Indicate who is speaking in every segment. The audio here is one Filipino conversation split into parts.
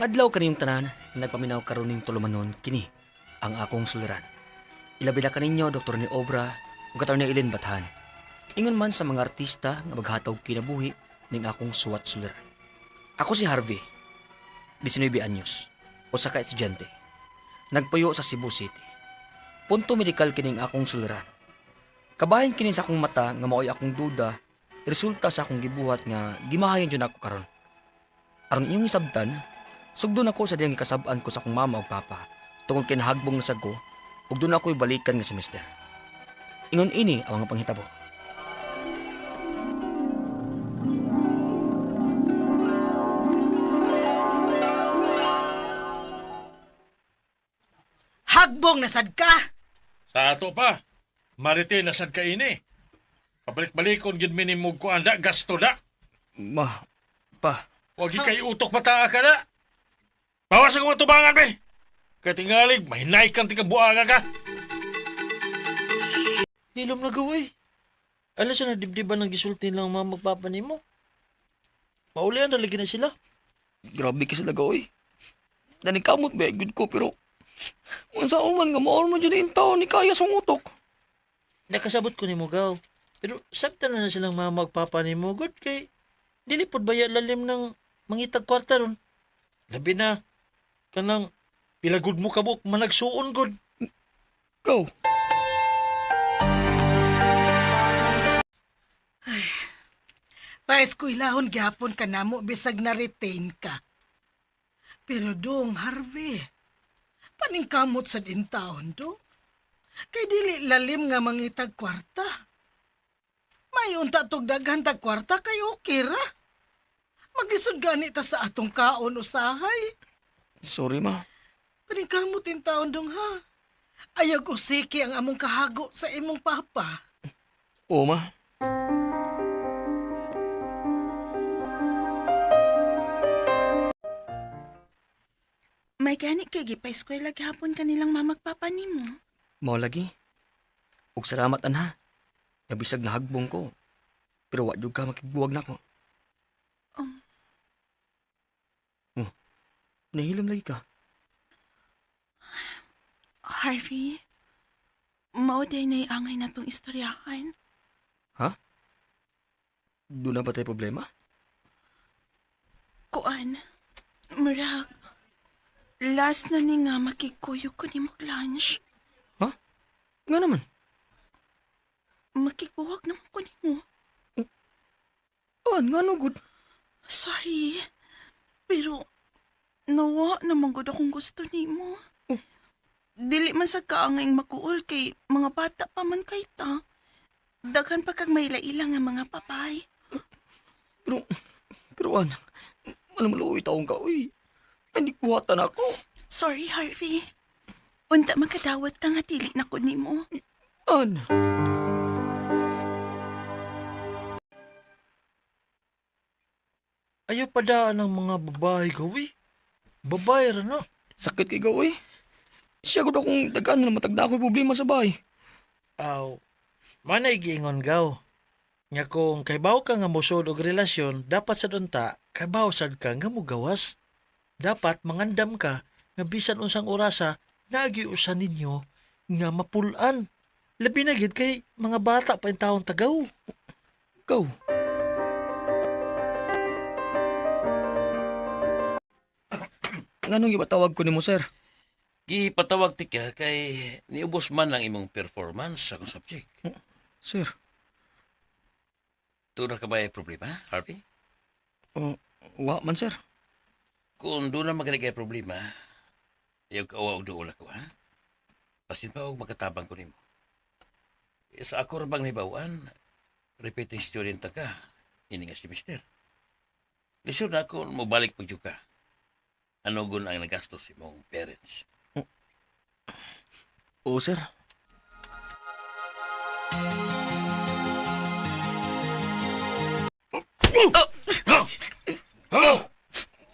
Speaker 1: Adlaw kaniyong tanan, nagpaminaw karon ning tulumanon kini ang akong suliran. Ilabi na kaninyo Dr. ni Obra ug Atty. Ellen Bathan. Ingon man sa mga artista nga maghataw kinabuhi ning akong suwat suliran. Ako si Harvey, 19 anyos, usa ka estudyante. Nagpuyo sa Cebu City. Punto medikal kining akong suliran. Kabahin kini sa akong mata nga maoy akong duda, resulta sa akong gibuhat nga gimahayon jud ako karon. Aron inyong isabtan, sugdon ako sa diyang kasab-an ko sa akong mama ug papa tungod kay nahagbong na sago ug doon ako'y balikan nga semester. Ingon ini ang mga panghitabo.
Speaker 2: Hagbong nasad ka!
Speaker 3: Sa ato pa, marite nasad ka ini. Pabalik-balikon gid minimug ko anda gasto da.
Speaker 1: Ma, pa,
Speaker 3: Huwag kay utok pataa ka na. Bawas ang mga tubangan, be. Kaya tingalig, mahinay kang tikabuanga ka.
Speaker 4: Hilom na gaway. Alam siya na dibdiban ng gisulti lang mga magpapani mo. Maulian na lagi na sila.
Speaker 1: grabe ka sila gaoy. Dani kamot ba good ko pero unsa man nga maor mo dyan yung taon ni kaya sungutok.
Speaker 4: Nakasabot ko ni mo gaw. Pero sakta na silang mga magpapani mo. Good kay dilipod baya lalim ng mangitag kwarta ron. Labi na kanang pilagod mo kabuk managsuon god.
Speaker 1: Go.
Speaker 2: Paeskwelahon gyapon ka namo bisag na-retain ka. Pero dong, Harvey, paningkamot sa dintaon dong. Kay dili lalim nga mangitag kwarta. May unta tog daghan tag kwarta kay okay ra. Maglisod gani ta sa atong kaon usahay.
Speaker 1: Sorry ma.
Speaker 2: Paningkamot din taon dong ha. Ayaw ko siki ang among kahago sa imong papa.
Speaker 1: Oo ma.
Speaker 5: May gani kay gipa-eskwela gihapon kanilang mamagpapa nimo.
Speaker 1: Mao lagi. Ug salamat anha. Nabisag na hagbong ko. Pero wa jud ka makigbuwag nako. Nahilom lagi ka.
Speaker 5: Harvey, mao day na angay natong istoryahan.
Speaker 1: Doon na ba tayo problema?
Speaker 5: Kuan, murag, last na ni nga makikuyo ko ni mong lunch.
Speaker 1: Nga naman.
Speaker 5: Makikuwag naman ko ni mo.
Speaker 1: Nga no good.
Speaker 5: Sorry, pero nawa naman gud akong gusto ni mo. Dili man sa kaangay makuol kay mga bata pa man kay ta. Daghan pa kag may laila nga mga papay.
Speaker 1: Pero alam mo luoy taong ka. Uy, hindi kuhatan ako.
Speaker 5: Sorry, Harvey. Unta makadawat ka nga dili na ko ni mo.
Speaker 4: Ayaw padaan ng mga babae gawi. Babae ra na.
Speaker 1: Sakit kay gaw eh. Siya ko akong tagaan na matagda ako'y problema sa bahay.
Speaker 4: Aw, manay giingon gaw. Nga kung kaybaw ka nga musod og relasyon, dapat sa dunta, kaybaw sad ka nga mugawas. Dapat mangandam ka nga bisan unsang orasa nagiusan ninyo nga mapulan. Labi na gid kay mga bata pa yung taong tagaw.
Speaker 1: Go. Nganong ibatawag ko ni mo, sir?
Speaker 6: Gipatawag ti ka kay niubos man ang imong performance sa akong subject.
Speaker 1: Sir,
Speaker 6: Tuna ka ba ay problema, Harvey?
Speaker 1: wa man, sir.
Speaker 6: Kung doon na magaligay problema, ayaw ka awa og doon ako, ha? Pasin pa og makatabang ko nimo. Sa ako rabang nibawaan, repeating student na ka, ini nga semester. Lisod na ako, mabalik pag ka. Ano gun ang nagastos imong parents?
Speaker 1: Oo, sir.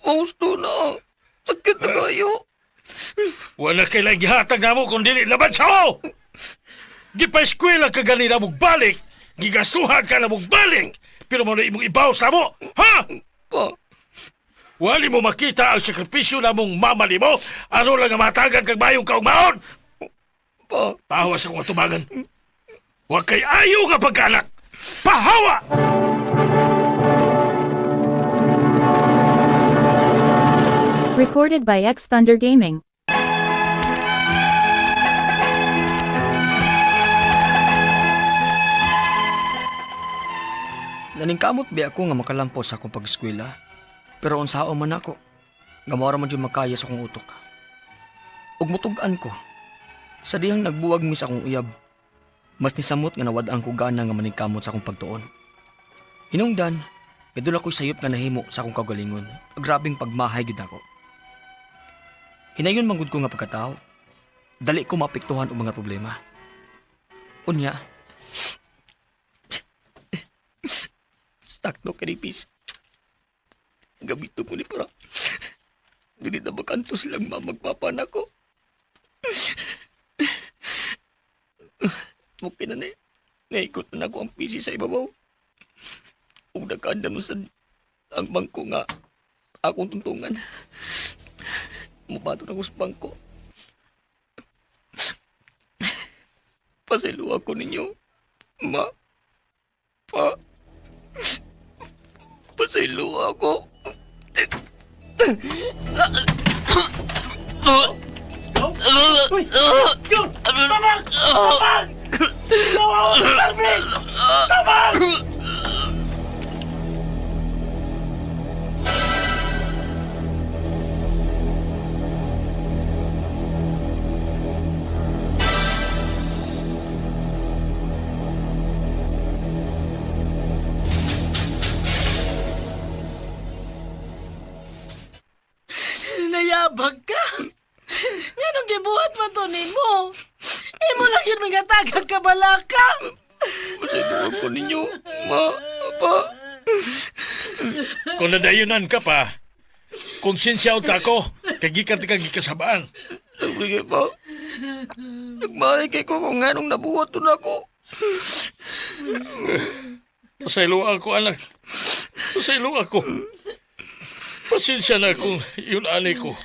Speaker 1: Gusto na. Sakit na kayo.
Speaker 3: Wala kailang gihatag na mo kung dili laban sa mo! Gipa-eskwela ka ganina mong balik, gigastuhan ka na mong balik, pero mo na imong ibaw sa mo, ha?
Speaker 1: Pa,
Speaker 3: Wali mo makita ang sakripisyo na mong mamali mo, ano lang ang matagan kag mayong kaugmaon.
Speaker 1: Pa,
Speaker 3: Pahawa sa kong atubangan. Huwag kay ayaw nga pagkaanak. Pahawa!
Speaker 7: Recorded by X Thunder Gaming.
Speaker 1: naningkamot bi ako nga makalampos sa akong pag-eskwela. Pero unsao man ako, gamora man dyan makaya sa akong utok. Ug mutugan ko, sa dihang nagbuwag mi sa akong uyab, mas nisamot nga nawadaan ko gana nga maningkamot sa akong pagtuon. Hinungdan, gadul ako'y sayop nga nahimo sa akong kagalingon. Grabing pagmahay gid ako. Hinayon manggod ko nga pagkatao. Dali ko maapektuhan og mga problema. Unya, sakto kanipis. Gabito ko ni para. Dili na bakantos lang mamagpapan ako. Mukha na naikot na ako ang pisi sa ibabaw. Kung nagkaandam sa ang bangko nga akong tuntungan. Mubato na ko sa bangko. Pasaylo ako ninyo. Ma. Pa. Pasaylo ako.
Speaker 2: Nayabag ka. Yanong gibuhat man to nimo. Imo lang yun mga tagag kabalaka.
Speaker 1: Pasaylo ako ninyo. Ma. Pa.
Speaker 3: Kung nadayunan ka pa, konsensya ta ko, kagikan ti kagikasabaan.
Speaker 1: Sige pa. Nagmahay kay ko kung anong nabuhat na ako.
Speaker 3: Pasaylo ako, anak. Pasaylo ako. Pasensya na kung yun ani ko.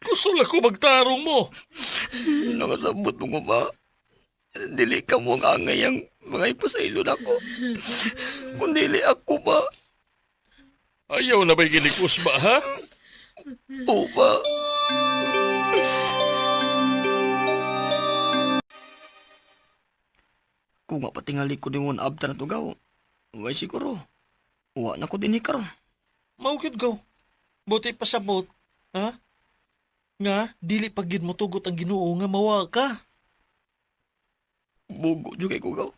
Speaker 3: Gusto lang ko magtarong mo.
Speaker 1: Nakasabot mo ba? Dili ka mo ang angay ang mga ipasaylo na ko. Kung dili ako ba?
Speaker 3: Ayaw na ba'y ginikos ba, ha?
Speaker 1: O ba? Kung mapatingali ko din mo abta na tugaw, may siguro. Uwa na ko din ikaw.
Speaker 4: Maugid go. Buti pasabot. Ha? Nga, dili pagid mo tugot ang Ginoo nga mawa ka.
Speaker 1: Bugo juga ko gaw.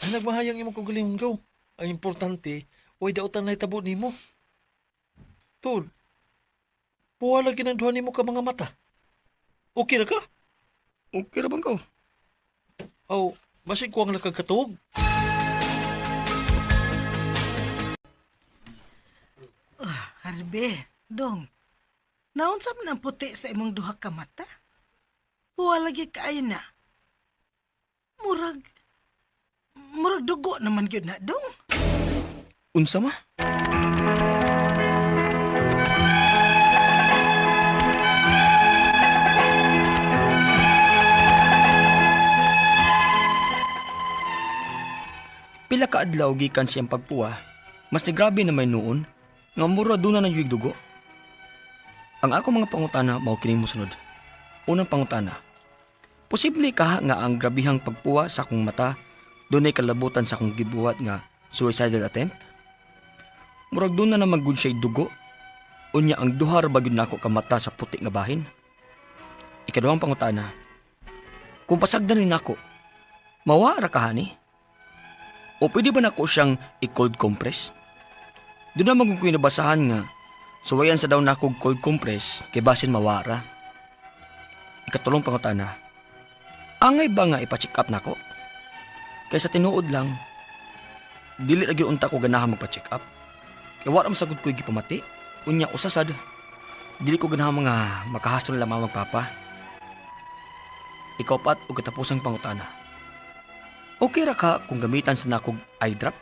Speaker 4: Ang nagmahayang imong kagalingon go. Ang importante, way dautan na itabo nimo. Tod, puwala ginanduhan nimo ka mga mata. Okay na ka?
Speaker 1: Okay ra bang ka?
Speaker 4: Aw, basig ko ang nakagkatuog.
Speaker 2: Harbe, dong. Naunsa man ang puti sa imong duha ka mata? Buwa lagi kaayo na. Murag dugo naman gyud na, dong.
Speaker 1: Unsa ma? Pila ka adlaw gikan siyang pagpuwa, mas ni grabe na may noon, nga mura doon na nangyuig dugo. Ang ako mga pangutana mao kini mosunod. Unang pangutana. Posible ka nga ang grabihang pagpuwa sa akong mata dunay kalabutan sa akong gibuhat nga suicidal attempt? Murag doon na naman gud siya'y dugo. Unya ang duha ra ba gyud nako ka mata sa puti nga bahin? Ikaduhang pangutana. Kung pasagdan ni nako, mawa ra ka hani? O pwede ba nako siyang i-cold compress? Doon naman kung nabasahan nga, suwayan sa daw nako cold compress kay basin mawara. Ikatulong pangutana. Angay ba nga ipa-check up nako? Kaysa tinuod lang, dili lagi unta ko ganahan magpa-check up. Kaya wala masagod ko gipamati. Unya usasad. Dili ko ganahan mga makahastro lamang magpapa. Ikaw pat o katapusang pangutana. Okay ra ka kung gamitan sa nakog eye drop?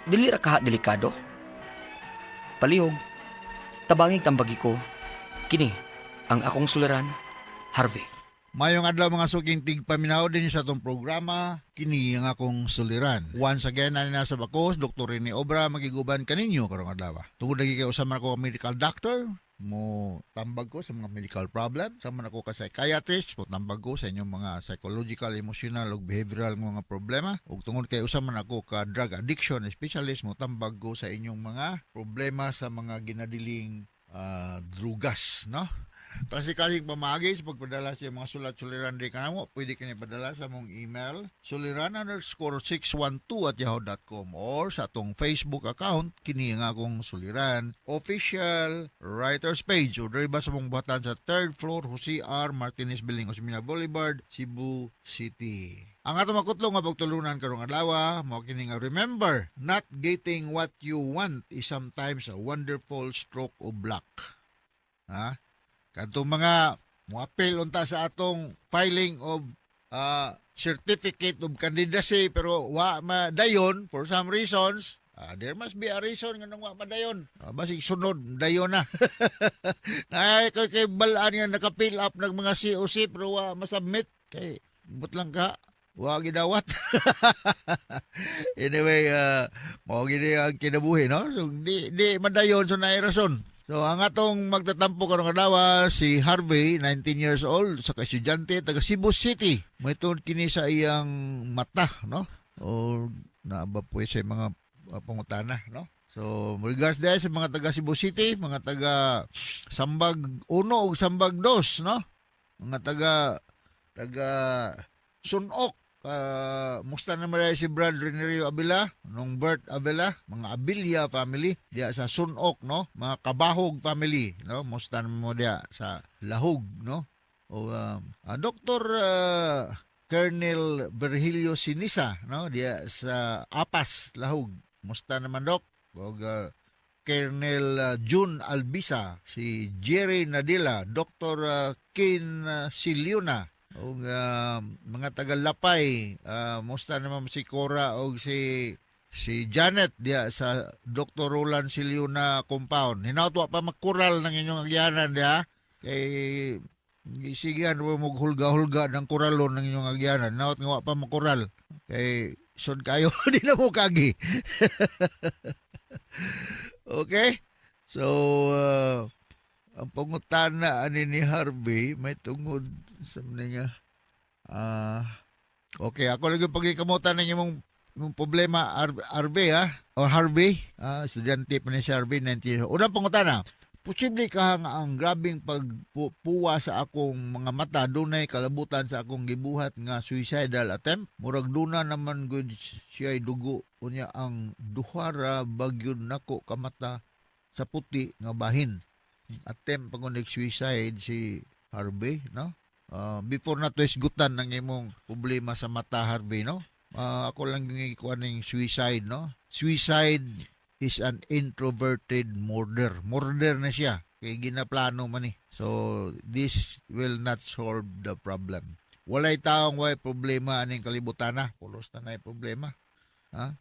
Speaker 1: Dili ra ka delikado? Palihog, tabangig tambagi ko, kini ang akong suliran, Harvey.
Speaker 7: Mayong adlaw mga suking tigpaminaw din sa atong programa, kini ang akong suliran. Once again, ani na sa bakos, Dr. Rene Obra, magiguban kaninyo karong adlaw. Tungod lagi kayo sa ako medical doctor, mo tambag ko sa mga medical problem. Sama ako ka psychiatrist, mo tambag ko sa inyong mga psychological, emotional, ug behavioral nga mga problema. Ug tungod kay usama ako ka drug addiction specialist, mo tambag ko sa inyong mga problema sa mga ginadiling drugas, no? Kasi pamagi sa pagpadala sa mga sulat-suliran di ka mo, pwede ka padala sa mong email suliran_612@yahoo.com or sa atong Facebook account, kini nga akong suliran official writers page o ba sa mong buhatan sa 3rd floor Jose R. Martinez Building, Osmeña Boulevard, Cebu City. Ang atong makutlong nga pagtulunan karong adlaw, mao kini nga remember, not getting what you want is sometimes a wonderful stroke of luck. Ha? Kadtong mga muapil unta sa atong filing of certificate of candidacy pero wa madayon for some reasons, there must be a reason nga nang wa madayon. Basig sunod dayon na. Ay kay balaan nga naka-fill up ng mga COC pero wa masubmit kay butlang ka wa gidawat. Anyway, mao gini ang kinabuhi, no? So di madayon so naay rason. So, ang atong magtatampo karong adlaw si Harvey, 19 years old, sa estudyante taga Cebu City. May tungod kini sa iyang mata, no? O naaba po sa mga pangutana, no? So, regards dahil sa mga taga Cebu City, mga taga Sambag 1 o Sambag 2, no? Mga taga Sunok. Musta naman si Brad Renerio Abela, nung Bert Abela, mga Abilia family, diya sa Sunok, no? Mga Kabahog family, no? Musta naman mo diya sa Lahog, no? O Dr. Colonel Virgilio Sinisa, no? Diya sa Apas, Lahog. Musta naman, Dok? O Colonel June Albisa, si Jerry Nadila, Dr. Kin Siliuna, o mga tagalapay, musta naman si Cora o si Janet diya sa Dr. Roland Siliuna compound. Hinautwa pa magkural ng inyong agyanan diya kay gisigan mo maghulga-hulga ng kuralon ng inyong agyanan. Hinaut nga pa magkural kay sod kayo di na mo kagi. Okay? So ang pangutana ani ni Harvey may tungod sa nga okay, ako lagi pagkikamutan ng imong problema Harvey, ha? O Harvey, estudyante pa ni si Harvey, 19. Unang pangutana, posible ka nga ang grabing pagpuwa sa akong mga mata dunay kalabutan sa akong gibuhat nga suicidal attempt? Murag duna naman gud siya dugo unya ang duhara bagyod nako kamata sa puti nga bahin. Attempt pag suicide si Harvey, no? Before na to isgutan ng imong problema sa mata, Harvey, no? Ako lang yung ikuha ng suicide, no? Suicide is an introverted murder. Murder na siya. Kaya ginaplano man eh. So, this will not solve the problem. Walay taong way problema aning kalibutan na. Pulos na yung problema. Ha?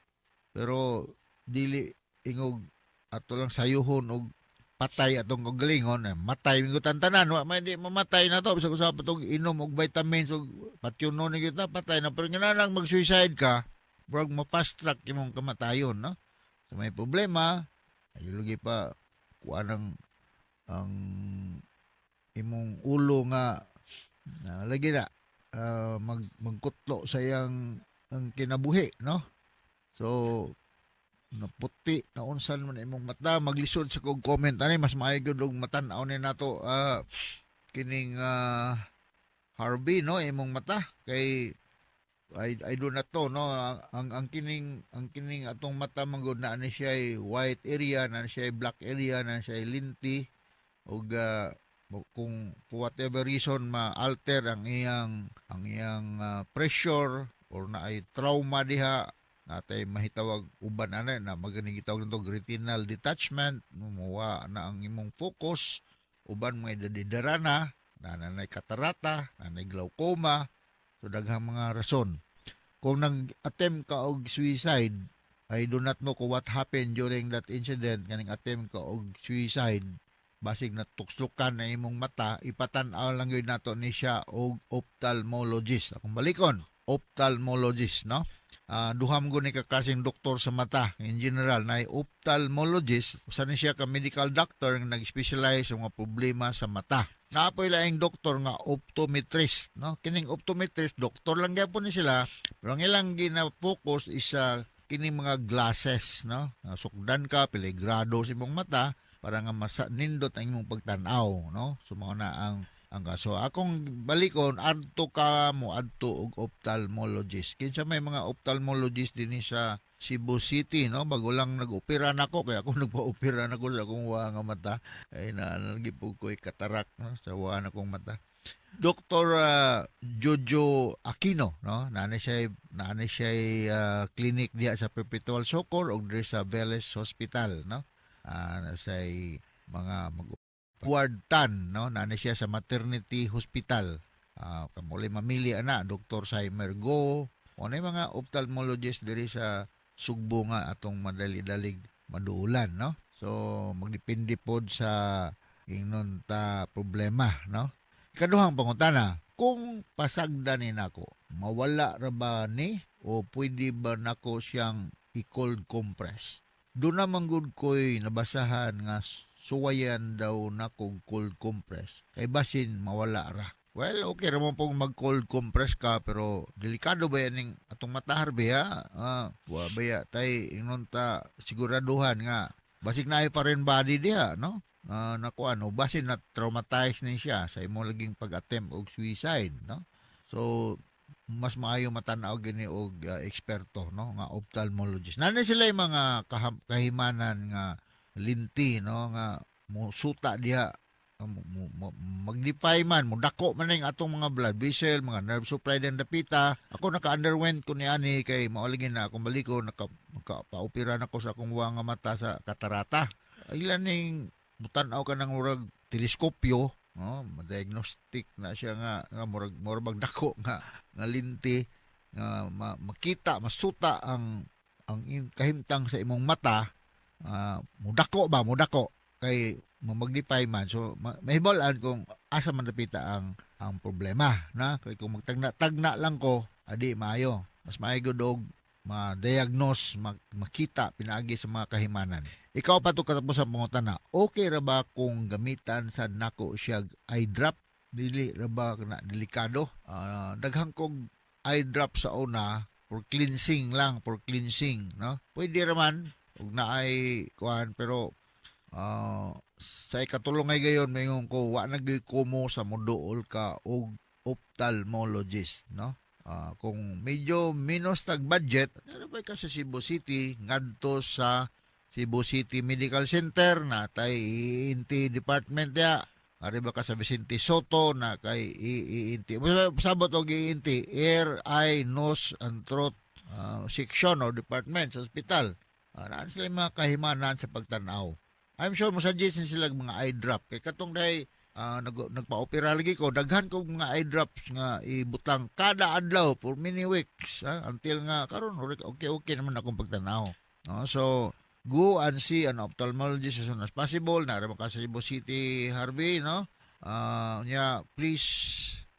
Speaker 7: Pero, dili ingog ato lang sayuhon og patay atong kagalingon, matay mingo tantanan, may di mamatay na to bisa usap tong inom og vitamins og patyuno ni kita patay na pero nganang mag-suicide ka, brag ma-fast track imong kamatayon, no? So may problema, ay lagi pa kuan ang imong ulo nga lagi na magkutlo sa iyang ang kinabuhi, no? So naputi na unsan man imong mata, maglisod sa kog comment ani mas maayo gyud og matan-aw ni nato kining Harvey, no, imong mata kay I do not know, no, ang kining atong mata manggod na ani siya white area, na siya black area, na siya linti og kung for whatever reason ma-alter ang iyang pressure or na ay trauma diha natay mahitawag uban ana na maganing gitawag nito retinal detachment, muwa na ang imong focus, uban may dadidarana, nanay katarata, nanay glaucoma, so daghang mga rason. Kung nag-attempt ka og suicide, I do not know kung what happened during that incident kaning attempt ka og suicide. Basig na tukslukan na imong mata, ipatan-aw lang yun nato ni siya og ophthalmologist. Akong balikon, ophthalmologist, no? Duham ko ni kakasing doktor sa mata. In general, na ophthalmologist, usa ni siya ka medical doctor nga nag-specialize sa mga problema sa mata. Naapoy laing doktor nga optometrist, no? Kining optometrist, doktor lang gyapon ni sila, pero ang ilang gina-focus is kining mga glasses, no? Sukdan ka, peligrado sa imong mata, para nga nindot ang imong pagtanaw, no? So mao na ang kaso. Akong balikon adto ka mo adto og ophthalmologist. Kinsa may mga ophthalmologist dinhi sa Cebu City, no? Bago lang nag-opera nako kaya ako nagpa-opera nako sa akong wa nga mata. Ay nalagipog ko'y katarak, no? Sa wa na kong mata. Dr. Jojo Aquino, no? Nanay siya clinic diha sa Perpetual Socor og diri sa Veles Hospital, no? Say mga ward tan, no? Nanay siya sa maternity hospital. Kamuli mamili ana Dr. Simer Go. O na mga ophthalmologist diri sa Sugbo nga atong madali-dalig maduulan, no? So magdepende pod sa ingnon ta problema, no? Ikaduhang pangutana, kung pasagda ni nako, mawala ra ba ni o pwede ba nako siyang i-cold compress? Doon naman gud ko'y nabasahan nga suwayan daw na kong cold compress. Kay basin mawala ra. Well, okay naman pong mag-cold compress ka, pero delikado ba yan yung atong mata, Harvey, ha? Baya tay ingnon ta siguraduhan nga basig na ay foreign body diha, no? Naku ano, basin na traumatize ni siya sa imo laging pag-attempt og suicide, no? So mas maayo matanaw gini og eksperto, no, nga ophthalmologist. Nanay sila yung mga kahimanan nga linti, no, nga mo suta diha magnify man mo dako man ning atong mga blood vessel, mga nerve supply din dapita. Ako naka-underwent ko ni ani kay maulingin na akong baliko naka-paopera na ko sa akong wa nga mata sa katarata. Ilan ning mutan-aw ka ng murag teleskopyo, no, ma-diagnostic na siya nga murag dako nga linti nga makita masuta ang kahimtang sa imong mata. Mudako kay magnify man, so mahibalaan kung asa man napita ang problema, na kay kung magtagna lang ko adi maayo, mas maayo og ma-diagnose, makita pinaagi sa mga kahimanan. Ikaw pa to katapos ang pangutana, okay ra ba kung gamitan sa nako siya eye drop? Dili ra ba na delikado? Daghang kog eye drop sa una for cleansing, no? Pwede ra man ug naay kuan, pero sa ikatulong ay gayon mayon ko wa nagikumo sa moduol ka og ophthalmologist, no? Kung medyo minus tag-budget, narabay ka sa Cebu City, ngadto sa Cebu City Medical Center na tay ENT department ya. Arriba ka sa Vicente Soto na kay ENT. Sabot og ENT, Ear, Eye, Nose and Throat section or department sa hospital. Naan sila mga kahimanan sa pagtanaw. I'm sure mo suggest sila mga eye drop. Kay katong day nagpa-opera lagi ko, daghan ko mga eye drops nga ibutang kada adlaw for many weeks, until nga karon okay naman akong pagtanaw, no? So go and see an ophthalmologist as soon as possible. Nara ka sa Cebu City, Harvey, no? Please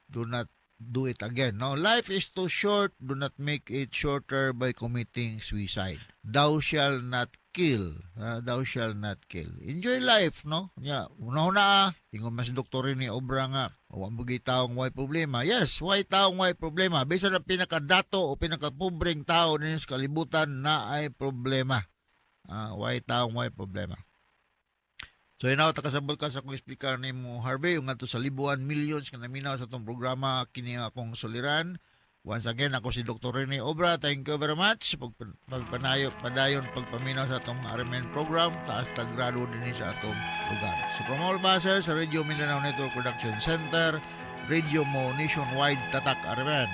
Speaker 7: do not do it again, no? Life is too short. Do not make it shorter by committing suicide. Thou shall not kill. Thou shall not kill. Enjoy life, no? Una-una, ingon mas doktor ni obra nga, wa mo taong way problema. Yes, why taong way problema? Bisan ang pinakadato o pinakapobreng tao din sa kalibutan na ay problema. Why taong way problema? So inaw takasabol ka sa kong explicar ni mo, Harvey, yung nga sa libuan, millions ka naminaw sa itong programa kini akong suliran. Once again, ako si Dr. Rene Obra. Thank you very much. Padayon pagpaminaw sa itong RMN program, taas tagrado din sa atong lugar. So from all buses sa Radio Mindanao Network Production Center, Radio mo nationwide tatak RMN.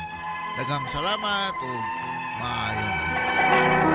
Speaker 7: Daghang salamat o maayong.